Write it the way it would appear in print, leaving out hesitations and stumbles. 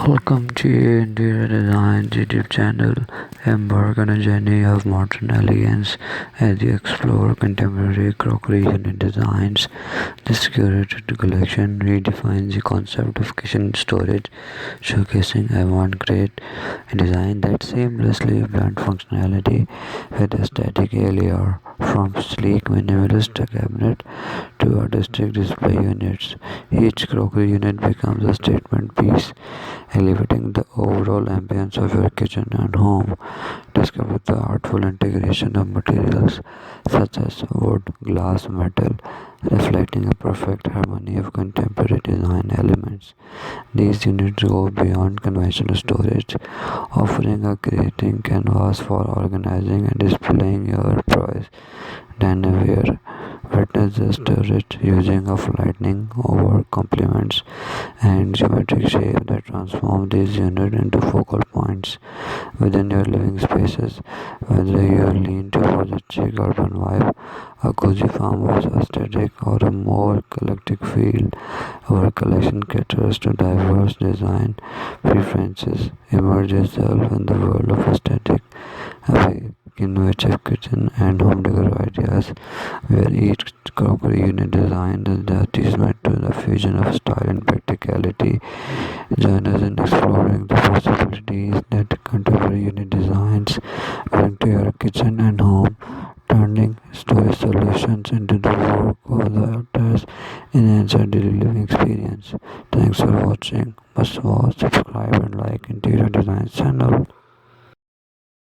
Welcome to Interior Design YouTube channel. Embark on a journey of modern elegance as you explore contemporary crockery unit designs. This curated collection redefines the concept of kitchen storage, showcasing avant-garde design that seamlessly blend functionality with aesthetic allure. From sleek minimalist cabinet to artistic display units, each crockery unit becomes a statement piece elevating the overall ambience of your kitchen and home. Discover the artful integration of materials such as wood, glass, metal, reflecting a perfect harmony of contemporary design elements. These units go beyond conventional storage, offering a creating canvas for organizing and displaying your prized dinnerware. Witness the storage using of lightning over complements and geometric shape that transform these units into focal points within your living spaces. Whether you lean towards a chic urban vibe, a cozy farmhouse aesthetic, or a more eclectic feel, our collection caters to diverse design preferences. Immerse yourself in the world of aesthetic, innovative kitchen and home decor ideas, where each crockery unit design is the testament to the fusion of style and practicality. Join us in exploring the possibilities that contemporary unit designs bring to your kitchen and home, turning storage solutions into the work of the artist enhance your daily living experience. Thanks for watching. Must watch, subscribe, and like Interior Design channel.